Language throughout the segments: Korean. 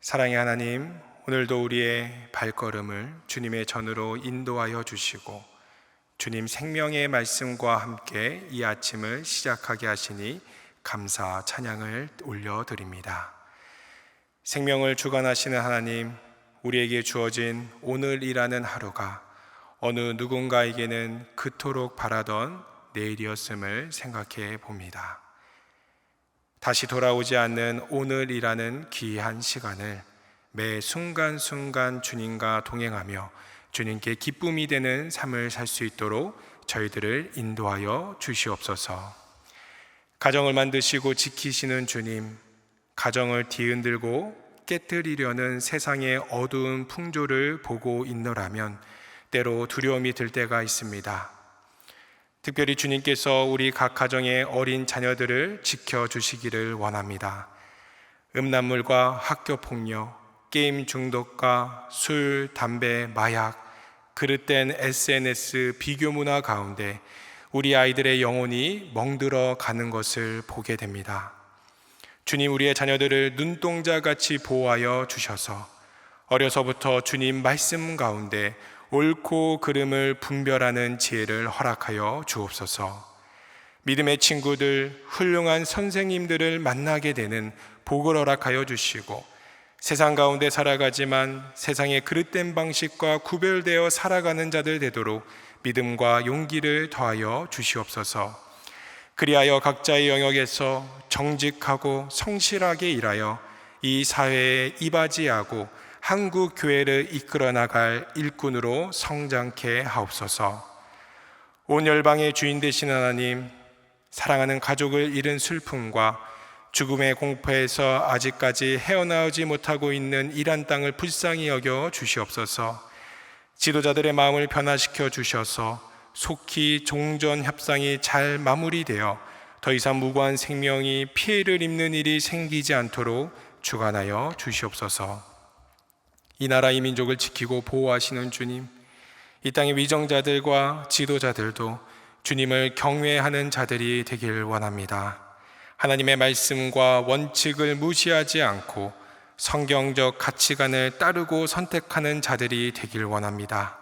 사랑의 하나님, 오늘도 우리의 발걸음을 주님의 전으로 인도하여 주시고 주님 생명의 말씀과 함께 이 아침을 시작하게 하시니 감사 찬양을 올려드립니다. 생명을 주관하시는 하나님, 우리에게 주어진 오늘이라는 하루가 어느 누군가에게는 그토록 바라던 내일이었음을 생각해 봅니다. 다시 돌아오지 않는 오늘이라는 귀한 시간을 매 순간순간 주님과 동행하며 주님께 기쁨이 되는 삶을 살 수 있도록 저희들을 인도하여 주시옵소서. 가정을 만드시고 지키시는 주님, 가정을 뒤흔들고 깨뜨리려는 세상의 어두운 풍조를 보고 있노라면 때로 두려움이 들 때가 있습니다. 특별히 주님께서 우리 각 가정의 어린 자녀들을 지켜주시기를 원합니다. 음란물과 학교폭력, 게임 중독과 술, 담배, 마약, 그릇된 SNS 비교 문화 가운데 우리 아이들의 영혼이 멍들어 가는 것을 보게 됩니다. 주님, 우리의 자녀들을 눈동자같이 보호하여 주셔서 어려서부터 주님 말씀 가운데 옳고 그름을 분별하는 지혜를 허락하여 주옵소서. 믿음의 친구들, 훌륭한 선생님들을 만나게 되는 복을 허락하여 주시고 세상 가운데 살아가지만 세상의 그릇된 방식과 구별되어 살아가는 자들 되도록 믿음과 용기를 더하여 주시옵소서. 그리하여 각자의 영역에서 정직하고 성실하게 일하여 이 사회에 이바지하고 한국 교회를 이끌어 나갈 일꾼으로 성장케 하옵소서. 온 열방의 주인 되신 하나님, 사랑하는 가족을 잃은 슬픔과 죽음의 공포에서 아직까지 헤어나오지 못하고 있는 이란 땅을 불쌍히 여겨 주시옵소서. 지도자들의 마음을 변화시켜 주셔서 속히 종전 협상이 잘 마무리되어 더 이상 무고한 생명이 피해를 입는 일이 생기지 않도록 주관하여 주시옵소서. 이 나라 이 민족을 지키고 보호하시는 주님, 이 땅의 위정자들과 지도자들도 주님을 경외하는 자들이 되길 원합니다. 하나님의 말씀과 원칙을 무시하지 않고 성경적 가치관을 따르고 선택하는 자들이 되길 원합니다.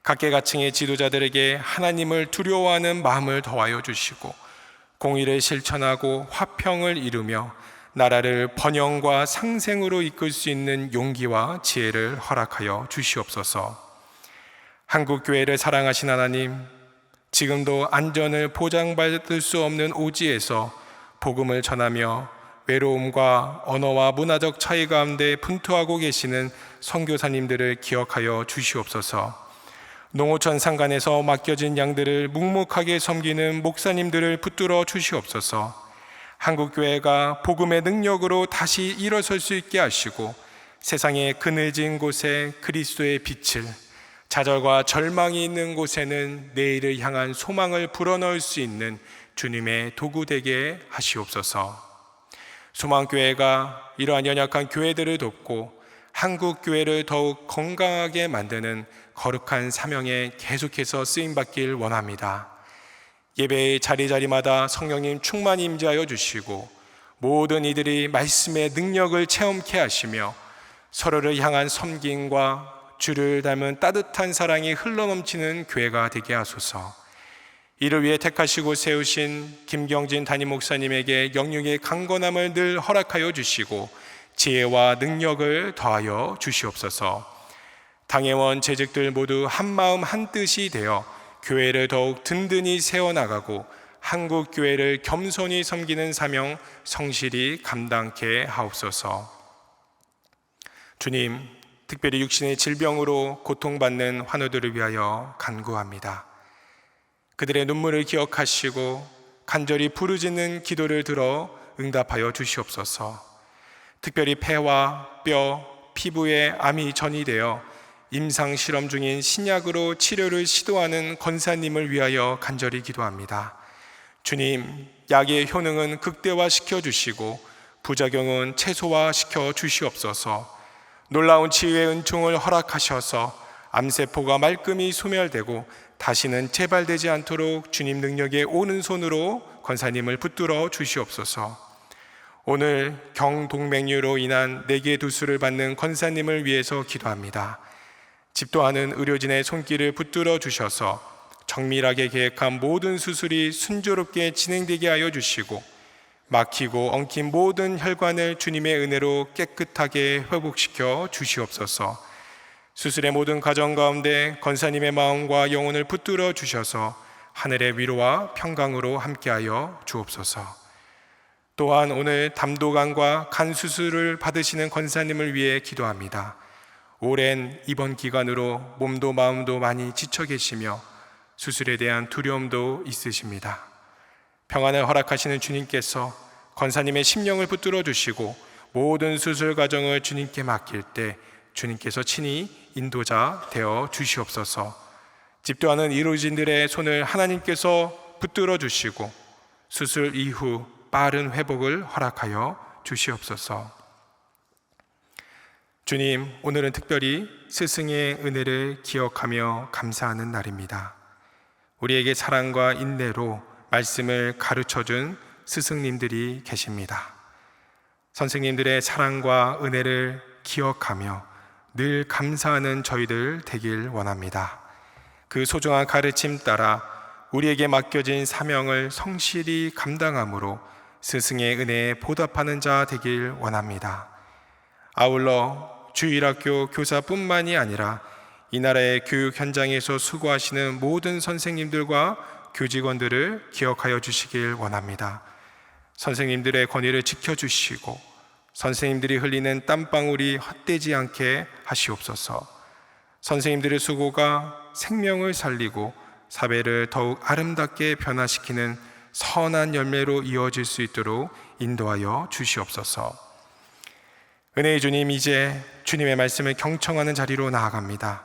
각계각층의 지도자들에게 하나님을 두려워하는 마음을 더하여 주시고 공의를 실천하고 화평을 이루며 나라를 번영과 상생으로 이끌 수 있는 용기와 지혜를 허락하여 주시옵소서. 한국교회를 사랑하신 하나님, 지금도 안전을 보장받을 수 없는 오지에서 복음을 전하며 외로움과 언어와 문화적 차이 가운데 분투하고 계시는 선교사님들을 기억하여 주시옵소서. 농어촌 상간에서 맡겨진 양들을 묵묵하게 섬기는 목사님들을 붙들어 주시옵소서. 한국교회가 복음의 능력으로 다시 일어설 수 있게 하시고 세상의 그늘진 곳에 그리스도의 빛을, 좌절과 절망이 있는 곳에는 내일을 향한 소망을 불어넣을 수 있는 주님의 도구 되게 하시옵소서. 소망교회가 이러한 연약한 교회들을 돕고 한국교회를 더욱 건강하게 만드는 거룩한 사명에 계속해서 쓰임받길 원합니다. 예배의 자리자리마다 성령님 충만히 임재하여 주시고 모든 이들이 말씀의 능력을 체험케 하시며 서로를 향한 섬김과 주를 닮은 따뜻한 사랑이 흘러넘치는 교회가 되게 하소서. 이를 위해 택하시고 세우신 김경진 담임 목사님에게 영육의 강건함을 늘 허락하여 주시고 지혜와 능력을 더하여 주시옵소서. 당회원 재직들 모두 한마음 한뜻이 되어 교회를 더욱 든든히 세워나가고 한국교회를 겸손히 섬기는 사명 성실히 감당케 하옵소서. 주님, 특별히 육신의 질병으로 고통받는 환우들을 위하여 간구합니다. 그들의 눈물을 기억하시고 간절히 부르짖는 기도를 들어 응답하여 주시옵소서. 특별히 폐와 뼈, 피부에 암이 전이되어 임상 실험 중인 신약으로 치료를 시도하는 권사님을 위하여 간절히 기도합니다. 주님, 약의 효능은 극대화시켜 주시고 부작용은 최소화시켜 주시옵소서. 놀라운 치유의 은총을 허락하셔서 암세포가 말끔히 소멸되고 다시는 재발되지 않도록 주님 능력의 오른손으로 권사님을 붙들어 주시옵소서. 오늘 경동맥류로 인한 4개 두수를 받는 권사님을 위해서 기도합니다. 집도 않은 의료진의 손길을 붙들어 주셔서 정밀하게 계획한 모든 수술이 순조롭게 진행되게 하여 주시고, 막히고 엉킨 모든 혈관을 주님의 은혜로 깨끗하게 회복시켜 주시옵소서. 수술의 모든 과정 가운데 권사님의 마음과 영혼을 붙들어 주셔서 하늘의 위로와 평강으로 함께하여 주옵소서. 또한 오늘 담도간과 간 수술을 받으시는 권사님을 위해 기도합니다. 오랜 입원 기간으로 몸도 마음도 많이 지쳐 계시며 수술에 대한 두려움도 있으십니다. 평안을 허락하시는 주님께서 권사님의 심령을 붙들어 주시고 모든 수술 과정을 주님께 맡길 때 주님께서 친히 인도자 되어 주시옵소서. 집도하는 의료진들의 손을 하나님께서 붙들어 주시고 수술 이후 빠른 회복을 허락하여 주시옵소서. 주님, 오늘은 특별히 스승의 은혜를 기억하며 감사하는 날입니다. 우리에게 사랑과 인내로 말씀을 가르쳐준 스승님들이 계십니다. 선생님들의 사랑과 은혜를 기억하며 늘 감사하는 저희들 되길 원합니다. 그 소중한 가르침 따라 우리에게 맡겨진 사명을 성실히 감당함으로 스승의 은혜에 보답하는 자 되길 원합니다. 아울러 주일학교 교사뿐만이 아니라 이 나라의 교육 현장에서 수고하시는 모든 선생님들과 교직원들을 기억하여 주시길 원합니다. 선생님들의 권위를 지켜주시고 선생님들이 흘리는 땀방울이 헛되지 않게 하시옵소서. 선생님들의 수고가 생명을 살리고 사회를 더욱 아름답게 변화시키는 선한 열매로 이어질 수 있도록 인도하여 주시옵소서. 은혜의 주님, 이제 주님의 말씀을 경청하는 자리로 나아갑니다.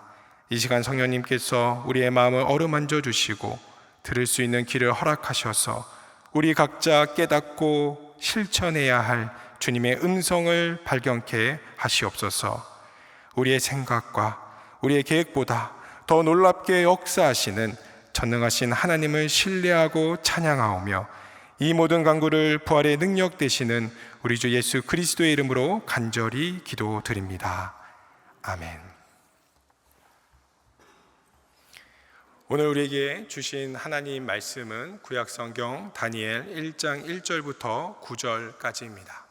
이 시간 성령님께서 우리의 마음을 어루만져 주시고 들을 수 있는 길을 허락하셔서 우리 각자 깨닫고 실천해야 할 주님의 음성을 발견케 하시옵소서. 우리의 생각과 우리의 계획보다 더 놀랍게 역사하시는 전능하신 하나님을 신뢰하고 찬양하오며 이 모든 간구를 부활의 능력 되시는 우리 주 예수 그리스도의 이름으로 간절히 기도드립니다. 아멘. 오늘 우리에게 주신 하나님 말씀은 구약성경 다니엘 1장 1절부터 9절까지입니다.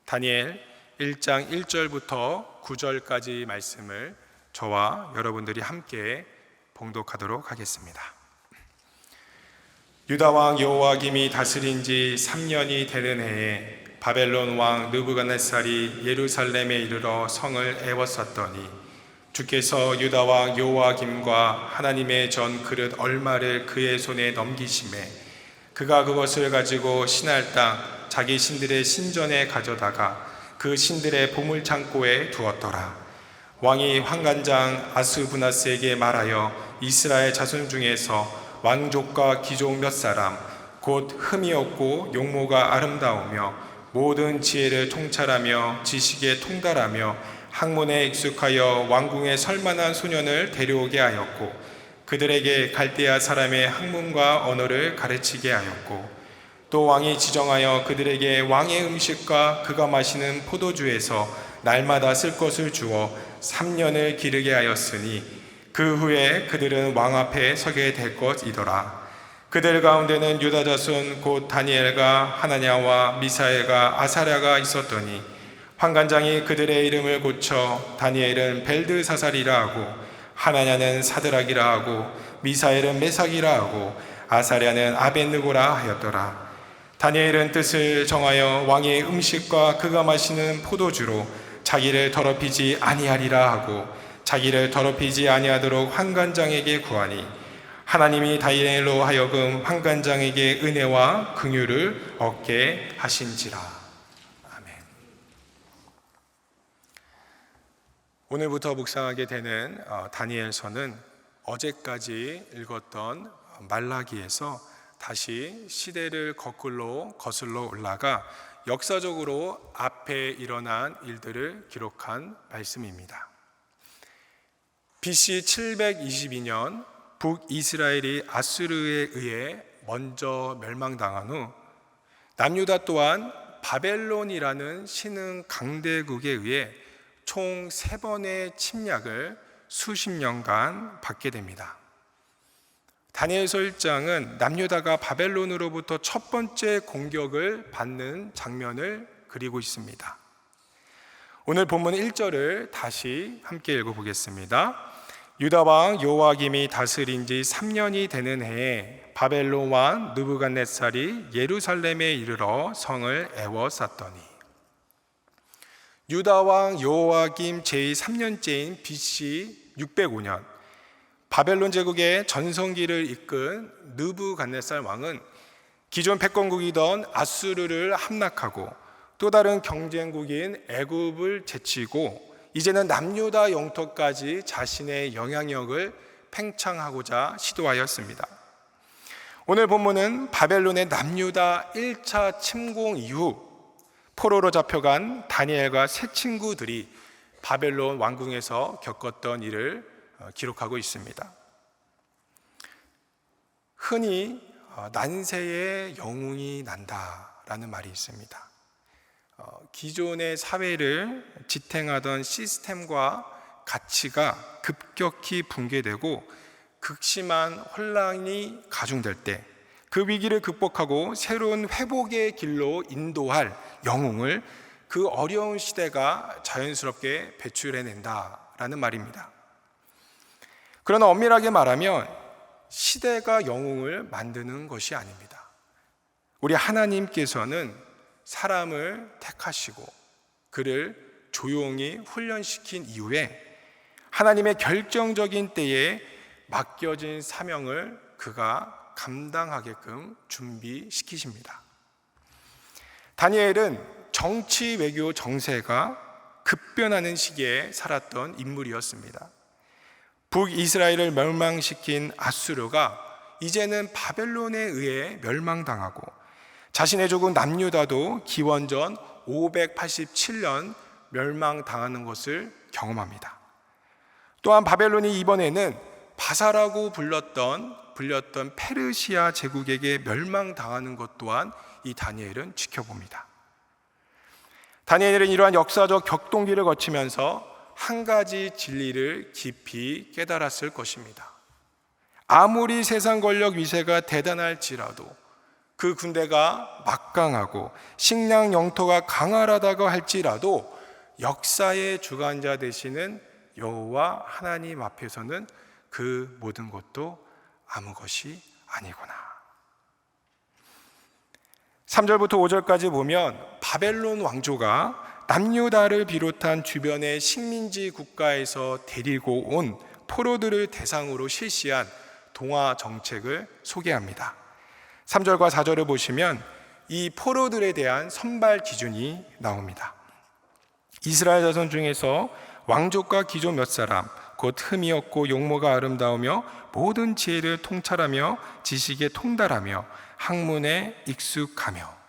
다니엘 1장 1절부터 9절까지 말씀을 저와 여러분들이 함께 봉독하도록 하겠습니다. 유다 왕 여호와김이 다스린 지 3년이 되는 해에 바벨론 왕 느부갓네살이 예루살렘에 이르러 성을 애워쌌더니 주께서 유다 왕 여호와김과 하나님의 전 그릇 얼마를 그의 손에 넘기심에 그가 그것을 가지고 신할 땅 자기 신들의 신전에 가져다가 그 신들의 보물 창고에 두었더라. 왕이 환관장 아스부나스에게 말하여 이스라엘 자손 중에서 왕족과 귀족 몇 사람 곧 흠이 없고 용모가 아름다우며 모든 지혜를 통찰하며 지식에 통달하며 학문에 익숙하여 왕궁에 설만한 소년을 데려오게 하였고 그들에게 갈대아 사람의 학문과 언어를 가르치게 하였고 또 왕이 지정하여 그들에게 왕의 음식과 그가 마시는 포도주에서 날마다 쓸 것을 주어 3년을 기르게 하였으니 그 후에 그들은 왕 앞에 서게 될 것이더라. 그들 가운데는 유다 자손 곧 다니엘과 하나냐와 미사엘과 아사랴가 있었더니 환관장이 그들의 이름을 고쳐 다니엘은 벨드사살이라 하고 하나냐는 사드락이라 하고 미사엘은 메삭이라 하고 아사랴는 아벳느고라 하였더라. 다니엘은 뜻을 정하여 왕의 음식과 그가 마시는 포도주로 자기를 더럽히지 아니하리라 하고 자기를 더럽히지 아니하도록 환관장에게 구하니 하나님이 다니엘로 하여금 환관장에게 은혜와 긍휼을 얻게 하신지라. 아멘. 오늘부터 묵상하게 되는 다니엘서는 어제까지 읽었던 말라기에서 다시 시대를 거슬러 올라가 역사적으로 앞에 일어난 일들을 기록한 말씀입니다. BC 722년 북이스라엘이 아수르에 의해 먼저 멸망당한 후 남유다 또한 바벨론이라는 신흥 강대국에 의해 총 3번의 침략을 수십 년간 받게 됩니다. 다니엘서 1장은 남유다가 바벨론으로부터 첫 번째 공격을 받는 장면을 그리고 있습니다. 오늘 본문 1절을 다시 함께 읽어보겠습니다. 유다 왕 요아김이 다스린 지 3년이 되는 해에 바벨론 왕 느부갓네살이 예루살렘에 이르러 성을 에워쌌더니, 유다 왕 요아김 제3년째인 BC 605년 바벨론 제국의 전성기를 이끈 느부갓네살 왕은 기존 패권국이던 아수르를 함락하고 또 다른 경쟁국인 애굽을 제치고 이제는 남유다 영토까지 자신의 영향력을 팽창하고자 시도하였습니다. 오늘 본문은 바벨론의 남유다 1차 침공 이후 포로로 잡혀간 다니엘과 세 친구들이 바벨론 왕궁에서 겪었던 일을 기록하고 있습니다. 흔히 난세에 영웅이 난다라는 말이 있습니다. 기존의 사회를 지탱하던 시스템과 가치가 급격히 붕괴되고 극심한 혼란이 가중될 때 그 위기를 극복하고 새로운 회복의 길로 인도할 영웅을 그 어려운 시대가 자연스럽게 배출해낸다라는 말입니다. 그러나 엄밀하게 말하면 시대가 영웅을 만드는 것이 아닙니다. 우리 하나님께서는 사람을 택하시고 그를 조용히 훈련시킨 이후에 하나님의 결정적인 때에 맡겨진 사명을 그가 감당하게끔 준비시키십니다. 다니엘은 정치 외교 정세가 급변하는 시기에 살았던 인물이었습니다. 북이스라엘을 멸망시킨 아수르가 이제는 바벨론에 의해 멸망당하고 자신의 조국 남유다도 기원전 587년 멸망당하는 것을 경험합니다. 또한 바벨론이 이번에는 바사라고 불렸던 페르시아 제국에게 멸망당하는 것 또한 이 다니엘은 지켜봅니다. 다니엘은 이러한 역사적 격동기를 거치면서 한 가지 진리를 깊이 깨달았을 것입니다. 아무리 세상 권력 위세가 대단할지라도 그 군대가 막강하고 식량 영토가 강활하다고 할지라도 역사의 주관자 되시는 여호와 하나님 앞에서는 그 모든 것도 아무 것이 아니구나. 3절부터 5절까지 보면 바벨론 왕조가 남유다를 비롯한 주변의 식민지 국가에서 데리고 온 포로들을 대상으로 실시한 동화 정책을 소개합니다. 3절과 4절을 보시면 이 포로들에 대한 선발 기준이 나옵니다. 이스라엘 자손 중에서 왕족과 귀족 몇 사람, 곧 흠이 없고 용모가 아름다우며 모든 지혜를 통찰하며 지식에 통달하며 학문에 익숙하며,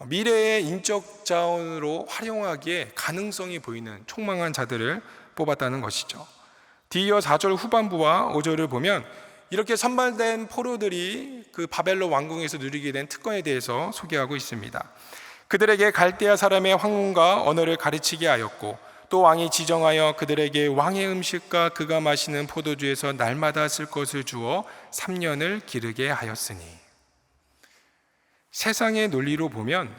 미래의 인적 자원으로 활용하기에 가능성이 보이는 총망한 자들을 뽑았다는 것이죠. 뒤이어 4절 후반부와 5절을 보면 이렇게 선발된 포로들이 그 바벨론 왕궁에서 누리게 된 특권에 대해서 소개하고 있습니다. 그들에게 갈대아 사람의 학문과 언어를 가르치게 하였고 또 왕이 지정하여 그들에게 왕의 음식과 그가 마시는 포도주에서 날마다 쓸 것을 주어 3년을 기르게 하였으니, 세상의 논리로 보면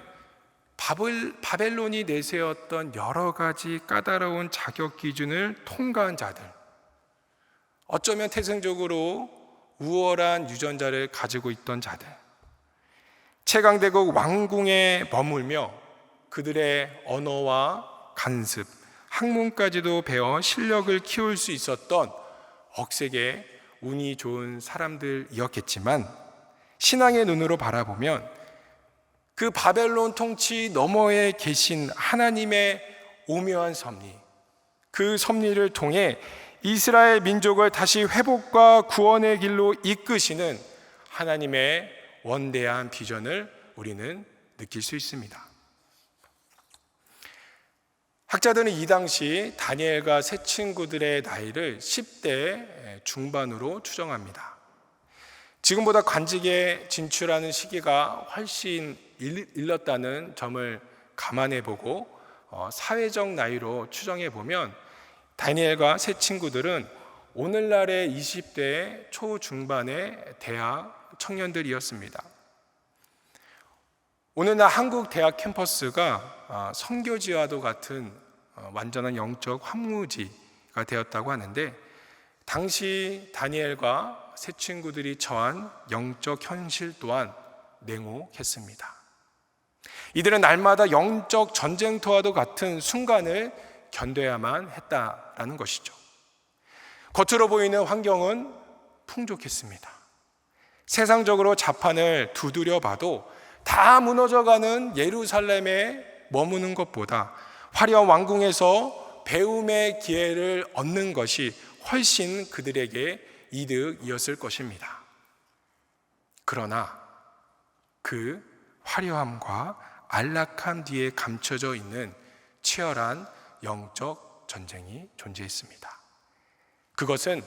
바벨론이 내세웠던 여러 가지 까다로운 자격 기준을 통과한 자들, 어쩌면 태생적으로 우월한 유전자를 가지고 있던 자들, 최강대국 왕궁에 머물며 그들의 언어와 간습, 학문까지도 배워 실력을 키울 수 있었던 억세게 운이 좋은 사람들이었겠지만, 신앙의 눈으로 바라보면 그 바벨론 통치 너머에 계신 하나님의 오묘한 섭리, 그 섭리를 통해 이스라엘 민족을 다시 회복과 구원의 길로 이끄시는 하나님의 원대한 비전을 우리는 느낄 수 있습니다. 학자들은 이 당시 다니엘과 세 친구들의 나이를 10대 중반으로 추정합니다. 지금보다 관직에 진출하는 시기가 훨씬 일렀다는 점을 감안해 보고 사회적 나이로 추정해 보면 다니엘과 세 친구들은 오늘날의 20대 초중반의 대학 청년들이었습니다. 오늘날 한국 대학 캠퍼스가 선교지와도 같은 완전한 영적 황무지가 되었다고 하는데, 당시 다니엘과 세 친구들이 처한 영적 현실 또한 냉혹했습니다. 이들은 날마다 영적 전쟁터와도 같은 순간을 견뎌야만 했다라는 것이죠. 겉으로 보이는 환경은 풍족했습니다. 세상적으로 자판을 두드려 봐도 다 무너져가는 예루살렘에 머무는 것보다 화려한 왕궁에서 배움의 기회를 얻는 것이 훨씬 그들에게 이득이었을 것입니다. 그러나 그 화려함과 안락함 뒤에 감춰져 있는 치열한 영적 전쟁이 존재했습니다. 그것은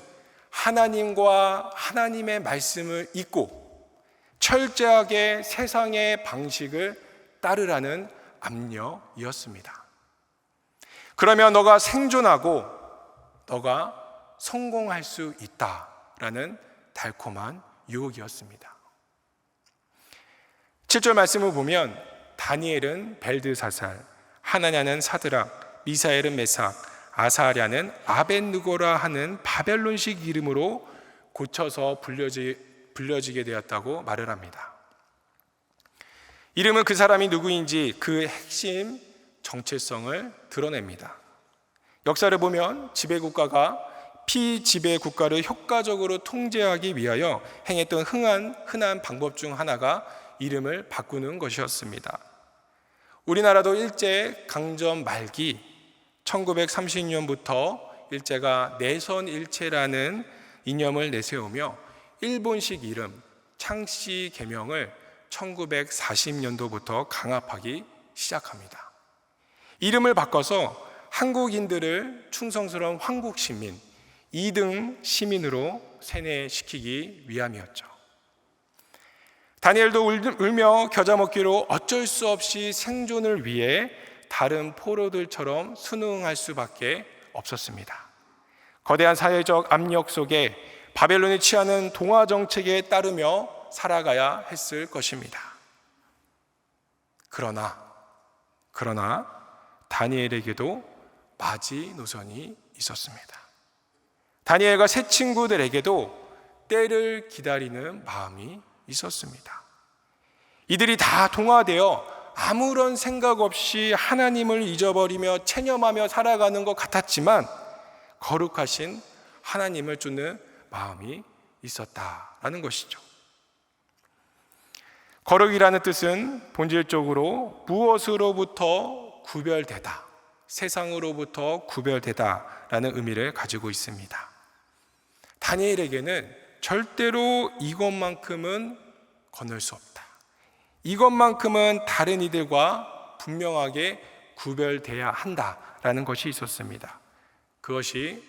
하나님과 하나님의 말씀을 잊고 철저하게 세상의 방식을 따르라는 압력이었습니다. 그러면 너가 생존하고 너가 성공할 수 있다라는 달콤한 유혹이었습니다. 7절 말씀을 보면 다니엘은 벨드사살, 하나냐는 사드락, 미사엘은 메삭, 아사랴는 아벳느고라 하는 바벨론식 이름으로 고쳐서 불려지게 되었다고 말을 합니다. 이름은 그 사람이 누구인지 그 핵심 정체성을 드러냅니다. 역사를 보면 지배국가가 피지배국가를 효과적으로 통제하기 위하여 행했던 흔한 방법 중 하나가 이름을 바꾸는 것이었습니다. 우리나라도 일제강점 말기 1930년부터 일제가 내선일체라는 이념을 내세우며 일본식 이름 창씨 계명을 1940년도부터 강압하기 시작합니다. 이름을 바꿔서 한국인들을 충성스러운 황국 시민, 2등 시민으로 세뇌시키기 위함이었죠. 다니엘도 울며 겨자 먹기로 어쩔 수 없이 생존을 위해 다른 포로들처럼 순응할 수밖에 없었습니다. 거대한 사회적 압력 속에 바벨론이 취하는 동화 정책에 따르며 살아가야 했을 것입니다. 그러나 다니엘에게도 마지노선이 있었습니다. 다니엘과 세 친구들에게도 때를 기다리는 마음이 있었습니다. 이들이 다 동화되어 아무런 생각 없이 하나님을 잊어버리며 체념하며 살아가는 것 같았지만 거룩하신 하나님을 쫓는 마음이 있었다라는 것이죠. 거룩이라는 뜻은 본질적으로 무엇으로부터 구별되다, 세상으로부터 구별되다라는 의미를 가지고 있습니다. 다니엘에게는 절대로 이것만큼은 건널 수 없다, 이것만큼은 다른 이들과 분명하게 구별돼야 한다라는 것이 있었습니다. 그것이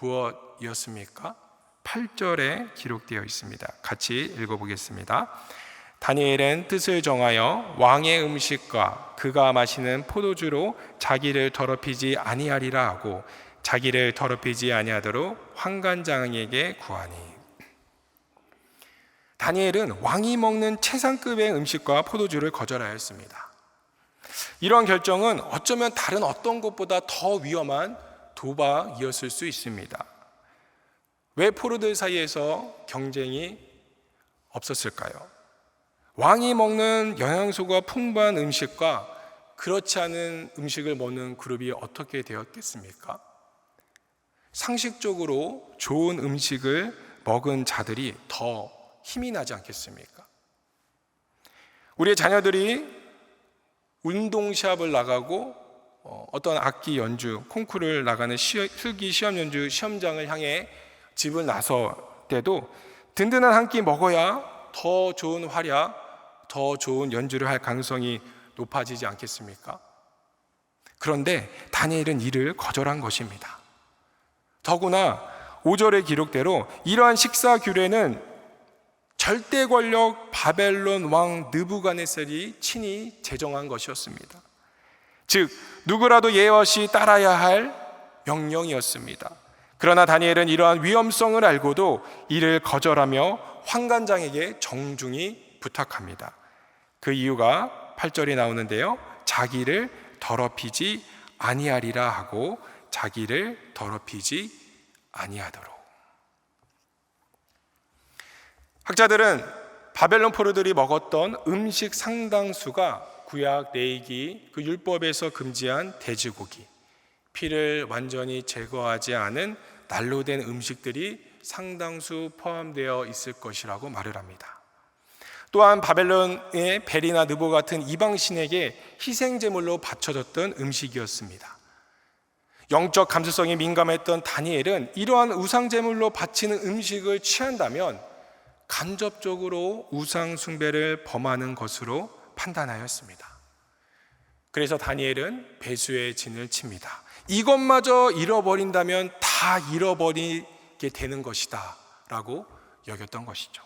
무엇이었습니까? 8절에 기록되어 있습니다. 같이 읽어보겠습니다. 다니엘은 뜻을 정하여 왕의 음식과 그가 마시는 포도주로 자기를 더럽히지 아니하리라 하고 자기를 더럽히지 아니하도록 환관장에게 구하니. 다니엘은 왕이 먹는 최상급의 음식과 포도주를 거절하였습니다. 이러한 결정은 어쩌면 다른 어떤 것보다 더 위험한 도박이었을 수 있습니다. 왜 포로들 사이에서 경쟁이 없었을까요? 왕이 먹는 영양소가 풍부한 음식과 그렇지 않은 음식을 먹는 그룹이 어떻게 되었겠습니까? 상식적으로 좋은 음식을 먹은 자들이 더 힘이 나지 않겠습니까? 우리의 자녀들이 운동 시합을 나가고 어떤 악기 연주, 콩쿠르를 나가는 실기 시험 연주 시험장을 향해 집을 나설 때도 든든한 한 끼 먹어야 더 좋은 활약, 더 좋은 연주를 할 가능성이 높아지지 않겠습니까? 그런데 다니엘은 이를 거절한 것입니다. 더구나 5절의 기록대로 이러한 식사 규례는 절대 권력 바벨론 왕 느부갓네살이 친히 제정한 것이었습니다. 즉 누구라도 예의 없이 따라야 할 명령이었습니다. 그러나 다니엘은 이러한 위험성을 알고도 이를 거절하며 환관장에게 정중히 부탁합니다. 그 이유가 8절에 나오는데요, 자기를 더럽히지 아니하리라 하고 자기를 더럽히지 아니하도록. 학자들은 바벨론 포로들이 먹었던 음식 상당수가 구약 레위기 그 율법에서 금지한 돼지고기, 피를 완전히 제거하지 않은 날로 된 음식들이 상당수 포함되어 있을 것이라고 말을 합니다. 또한 바벨론의 벨이나 느보 같은 이방신에게 희생제물로 바쳐졌던 음식이었습니다. 영적 감수성이 민감했던 다니엘은 이러한 우상제물로 바치는 음식을 취한다면 간접적으로 우상 숭배를 범하는 것으로 판단하였습니다. 그래서 다니엘은 배수의 진을 칩니다. 이것마저 잃어버린다면 다 잃어버리게 되는 것이다 라고 여겼던 것이죠.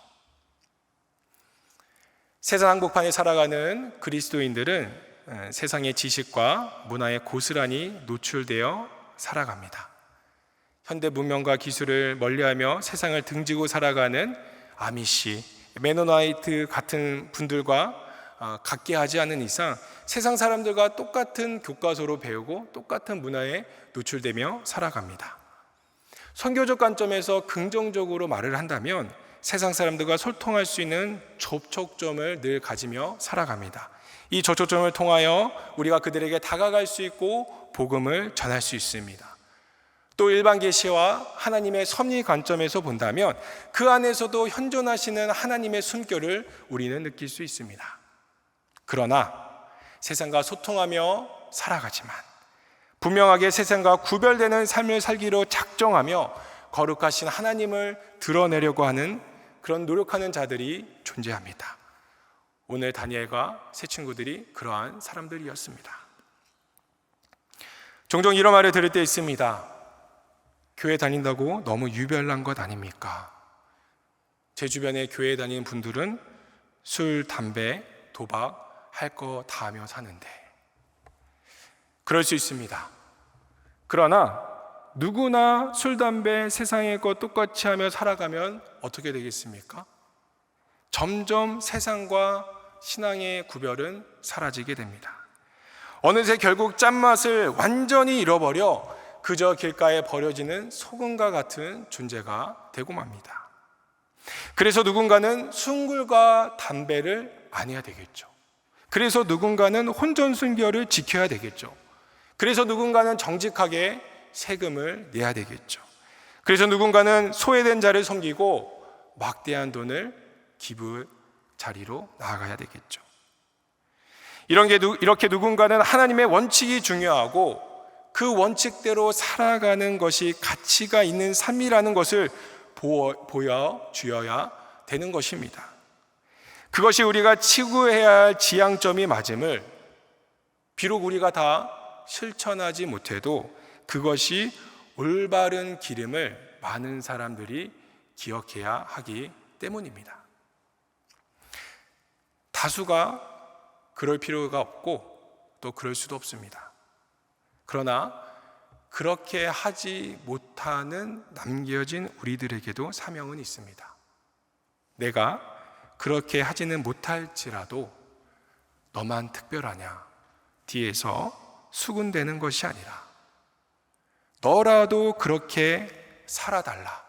세상 한복판에 살아가는 그리스도인들은 세상의 지식과 문화에 고스란히 노출되어 살아갑니다. 현대 문명과 기술을 멀리하며 세상을 등지고 살아가는 아미시, 메노나이트 같은 분들과 같게 하지 않은 이상 세상 사람들과 똑같은 교과서로 배우고 똑같은 문화에 노출되며 살아갑니다. 선교적 관점에서 긍정적으로 말을 한다면 세상 사람들과 소통할 수 있는 접촉점을 늘 가지며 살아갑니다. 이 접촉점을 통하여 우리가 그들에게 다가갈 수 있고 복음을 전할 수 있습니다. 또 일반 계시와 하나님의 섭리 관점에서 본다면 그 안에서도 현존하시는 하나님의 숨결을 우리는 느낄 수 있습니다. 그러나 세상과 소통하며 살아가지만 분명하게 세상과 구별되는 삶을 살기로 작정하며 거룩하신 하나님을 드러내려고 하는 그런 노력하는 자들이 존재합니다. 오늘 다니엘과 세 친구들이 그러한 사람들이었습니다. 종종 이런 말을 들을 때 있습니다. 교회 다닌다고 너무 유별난 것 아닙니까? 제 주변에 교회 다니는 분들은 술, 담배, 도박 할 거 다 하며 사는데, 그럴 수 있습니다. 그러나 누구나 술, 담배, 세상의 것 똑같이 하며 살아가면 어떻게 되겠습니까? 점점 세상과 신앙의 구별은 사라지게 됩니다. 어느새 결국 짠맛을 완전히 잃어버려 그저 길가에 버려지는 소금과 같은 존재가 되고 맙니다. 그래서 누군가는 술과 담배를 안 해야 되겠죠. 그래서 누군가는 혼전순결을 지켜야 되겠죠. 그래서 누군가는 정직하게 세금을 내야 되겠죠. 그래서 누군가는 소외된 자를 섬기고 막대한 돈을 기부 자리로 나아가야 되겠죠. 이렇게 누군가는 하나님의 원칙이 중요하고 그 원칙대로 살아가는 것이 가치가 있는 삶이라는 것을 보여주어야 되는 것입니다. 그것이 우리가 치구해야 할 지향점이 맞음을 비록 우리가 다 실천하지 못해도 그것이 올바른 길임을 많은 사람들이 기억해야 하기 때문입니다. 다수가 그럴 필요가 없고 또 그럴 수도 없습니다. 그러나 그렇게 하지 못하는 남겨진 우리들에게도 사명은 있습니다. 내가 그렇게 하지는 못할지라도 너만 특별하냐 뒤에서 수군대는 것이 아니라 너라도 그렇게 살아달라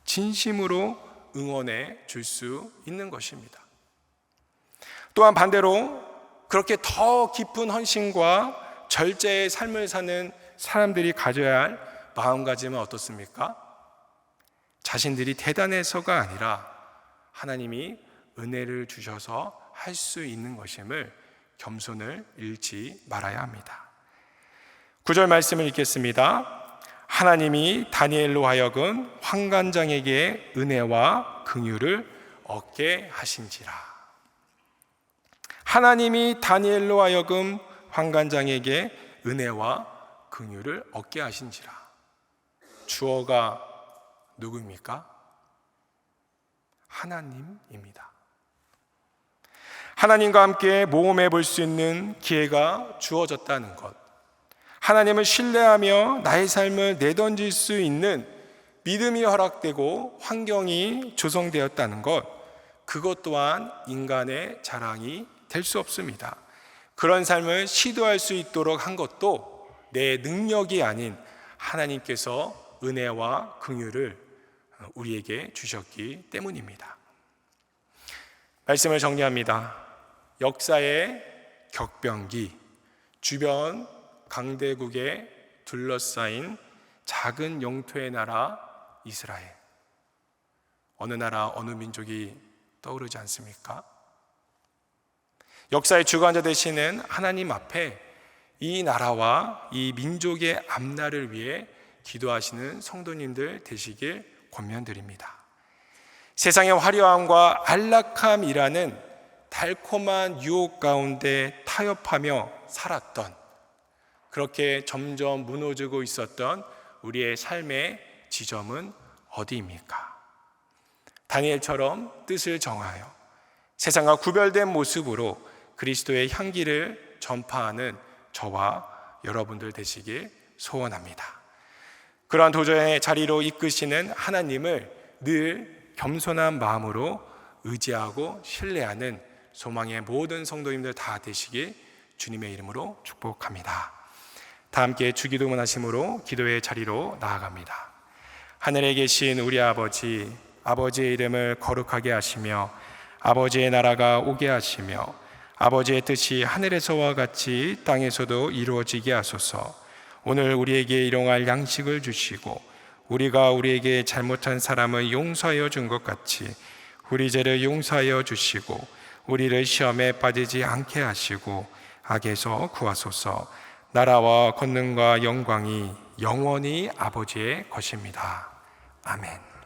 진심으로 응원해 줄 수 있는 것입니다. 또한 반대로 그렇게 더 깊은 헌신과 절제의 삶을 사는 사람들이 가져야 할 마음가짐은 어떻습니까? 자신들이 대단해서가 아니라 하나님이 은혜를 주셔서 할 수 있는 것임을 겸손을 잃지 말아야 합니다. 9절 말씀을 읽겠습니다. 하나님이 다니엘로 하여금 환관장에게 은혜와 긍휼을 얻게 하신지라. 하나님이 다니엘로 하여금 환관장에게 은혜와 긍휼을 얻게 하신지라. 주어가 누구입니까? 하나님입니다. 하나님과 함께 모험해 볼 수 있는 기회가 주어졌다는 것, 하나님을 신뢰하며 나의 삶을 내던질 수 있는 믿음이 허락되고 환경이 조성되었다는 것, 그것 또한 인간의 자랑이 될 수 없습니다. 그런 삶을 시도할 수 있도록 한 것도 내 능력이 아닌 하나님께서 은혜와 긍휼을 우리에게 주셨기 때문입니다. 말씀을 정리합니다. 역사의 격변기, 주변 강대국에 둘러싸인 작은 영토의 나라 이스라엘. 어느 나라, 어느 민족이 떠오르지 않습니까? 역사의 주관자 되시는 하나님 앞에 이 나라와 이 민족의 앞날을 위해 기도하시는 성도님들 되시길 권면드립니다. 세상의 화려함과 안락함이라는 달콤한 유혹 가운데 타협하며 살았던, 그렇게 점점 무너지고 있었던 우리의 삶의 지점은 어디입니까? 다니엘처럼 뜻을 정하여 세상과 구별된 모습으로 그리스도의 향기를 전파하는 저와 여러분들 되시길 소원합니다. 그러한 도전의 자리로 이끄시는 하나님을 늘 겸손한 마음으로 의지하고 신뢰하는 소망의 모든 성도님들 다 되시길 주님의 이름으로 축복합니다. 다 함께 주기도문 하심으로 기도의 자리로 나아갑니다. 하늘에 계신 우리 아버지, 아버지의 이름을 거룩하게 하시며 아버지의 나라가 오게 하시며 아버지의 뜻이 하늘에서와 같이 땅에서도 이루어지게 하소서. 오늘 우리에게 일용할 양식을 주시고 우리가 우리에게 잘못한 사람을 용서하여 준 것 같이 우리 죄를 용서하여 주시고 우리를 시험에 빠지지 않게 하시고 악에서 구하소서. 나라와 권능과 영광이 영원히 아버지의 것입니다. 아멘.